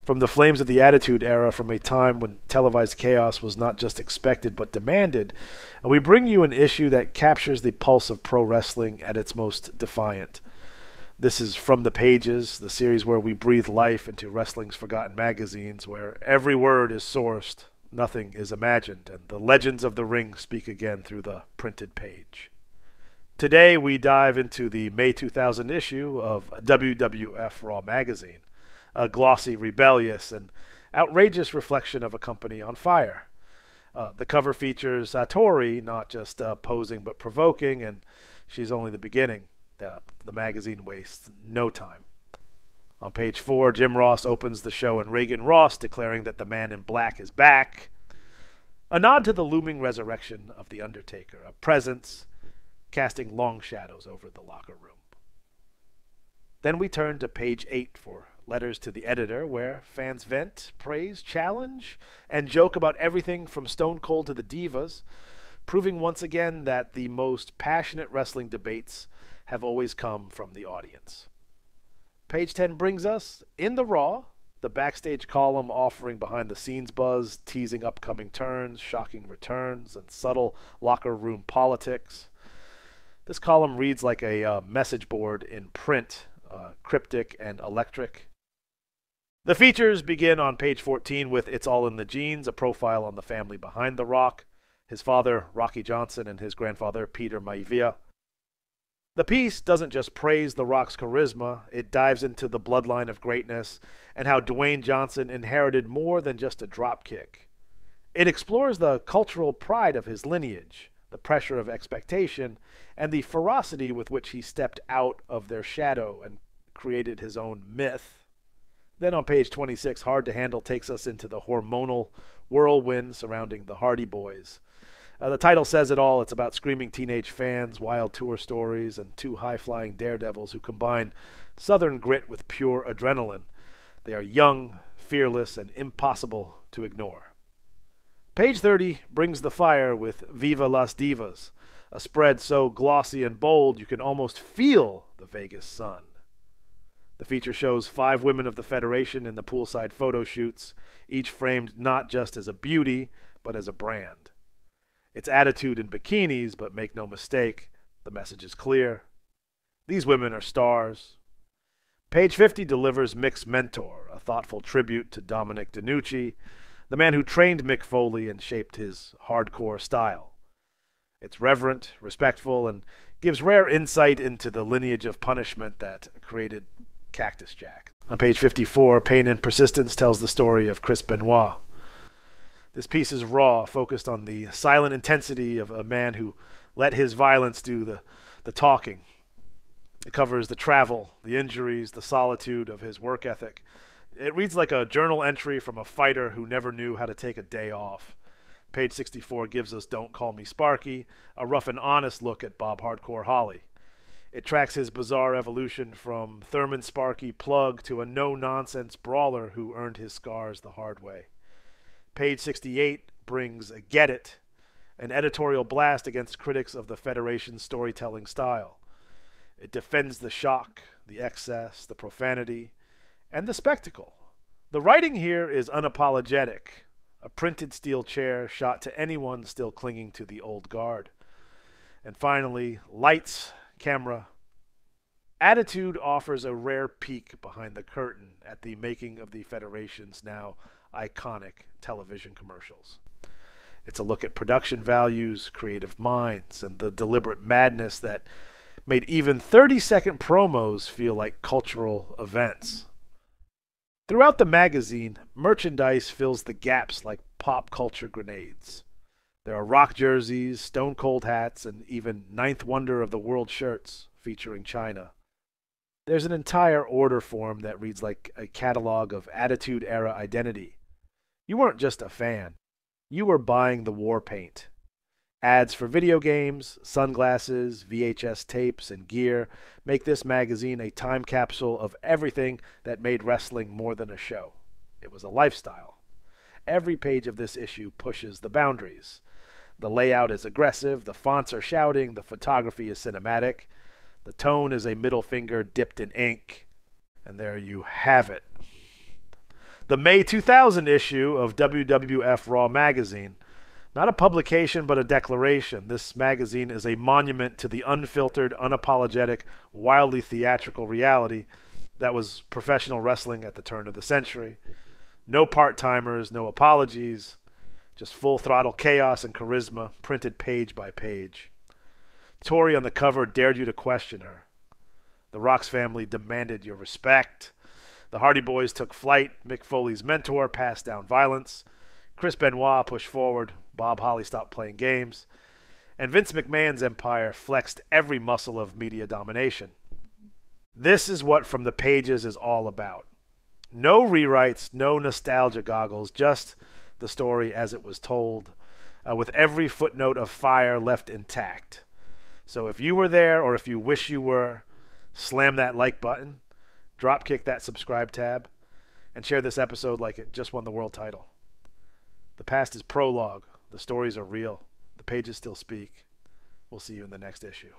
From the flames of the Attitude Era, from a time when televised chaos was not just expected but demanded, we bring you an issue that captures the pulse of pro wrestling at its most defiant. This is From the Pages, the series where we breathe life into wrestling's forgotten magazines, where every word is sourced, nothing is imagined, and the legends of the ring speak again through the printed page. Today we dive into the May 2000 issue of WWF Raw Magazine, a glossy, rebellious, and outrageous reflection of a company on fire. The cover features Tori not just posing but provoking, and she's only the beginning. The magazine wastes no time. On page 4, Jim Ross opens the show in Reagan Ross, declaring that the man in black is back. A nod to the looming resurrection of The Undertaker, a presence casting long shadows over the locker room. Then we turn to page 8 for letters to the editor, where fans vent, praise, challenge, and joke about everything from Stone Cold to the Divas, proving once again that the most passionate wrestling debates have always come from the audience. Page 10 brings us, in the Raw, the backstage column offering behind-the-scenes buzz, teasing upcoming turns, shocking returns, and subtle locker room politics. This column reads like a message board in print, cryptic and electric. The features begin on page 14 with It's All in the Genes, a profile on the family behind The Rock, his father, Rocky Johnson, and his grandfather, Peter Maivia. The piece doesn't just praise The Rock's charisma, it dives into the bloodline of greatness and how Dwayne Johnson inherited more than just a dropkick. It explores the cultural pride of his lineage, the pressure of expectation, and the ferocity with which he stepped out of their shadow and created his own myth. Then on page 26, Hard to Handle takes us into the hormonal whirlwind surrounding the Hardy Boyz. The title says it all. It's about screaming teenage fans, wild tour stories, and two high-flying daredevils who combine southern grit with pure adrenaline. They are young, fearless, and impossible to ignore. Page 30 brings the fire with Viva Las Divas, a spread so glossy and bold you can almost feel the Vegas sun. The feature shows 5 women of the Federation in the poolside photo shoots, each framed not just as a beauty, but as a brand. It's attitude in bikinis, but make no mistake, the message is clear. These women are stars. Page 50 delivers Mick's mentor, a thoughtful tribute to Dominic DeNucci, the man who trained Mick Foley and shaped his hardcore style. It's reverent, respectful, and gives rare insight into the lineage of punishment that created Cactus Jack. On page 54, Pain and Persistence tells the story of Chris Benoit. This piece is raw, focused on the silent intensity of a man who let his violence do the talking. It covers the travel, the injuries, the solitude of his work ethic. It reads like a journal entry from a fighter who never knew how to take a day off. Page 64 gives us Don't Call Me Sparky, a rough and honest look at Bob Hardcore Holly. It tracks his bizarre evolution from Thurman Sparky plug to a no-nonsense brawler who earned his scars the hard way. Page 68 brings Get It, an editorial blast against critics of the Federation's storytelling style. It defends the shock, the excess, the profanity, and the spectacle. The writing here is unapologetic, a printed steel chair shot to anyone still clinging to the old guard. And finally, Lights, Camera. Attitude offers a rare peek behind the curtain at the making of the Federation's now iconic television commercials. It's a look at production values, creative minds, and the deliberate madness that made even 30-second promos feel like cultural events. Throughout the magazine, merchandise fills the gaps like pop culture grenades. There are Rock jerseys, Stone Cold hats, and even Ninth Wonder of the World shirts featuring China. There's an entire order form that reads like a catalog of Attitude Era identity. You weren't just a fan. You were buying the war paint. Ads for video games, sunglasses, VHS tapes, and gear make this magazine a time capsule of everything that made wrestling more than a show. It was a lifestyle. Every page of this issue pushes the boundaries. The layout is aggressive, the fonts are shouting, the photography is cinematic, the tone is a middle finger dipped in ink, and there you have it. The May 2000 issue of WWF Raw Magazine. Not a publication, but a declaration. This magazine is a monument to the unfiltered, unapologetic, wildly theatrical reality that was professional wrestling at the turn of the century. No part-timers, no apologies, just full-throttle chaos and charisma, printed page by page. Tori on the cover dared you to question her. The Rock's family demanded your respect. The Hardy Boyz took flight. Mick Foley's mentor passed down violence. Chris Benoit pushed forward. Bob Holly stopped playing games. And Vince McMahon's empire flexed every muscle of media domination. This is what From the Pages is all about. No rewrites, no nostalgia goggles, just the story as it was told, with every footnote of fire left intact. So if you were there, or if you wish you were, slam that like button, dropkick that subscribe tab, and share this episode like it just won the world title. The past is prologue. The stories are real. The pages still speak. We'll see you in the next issue.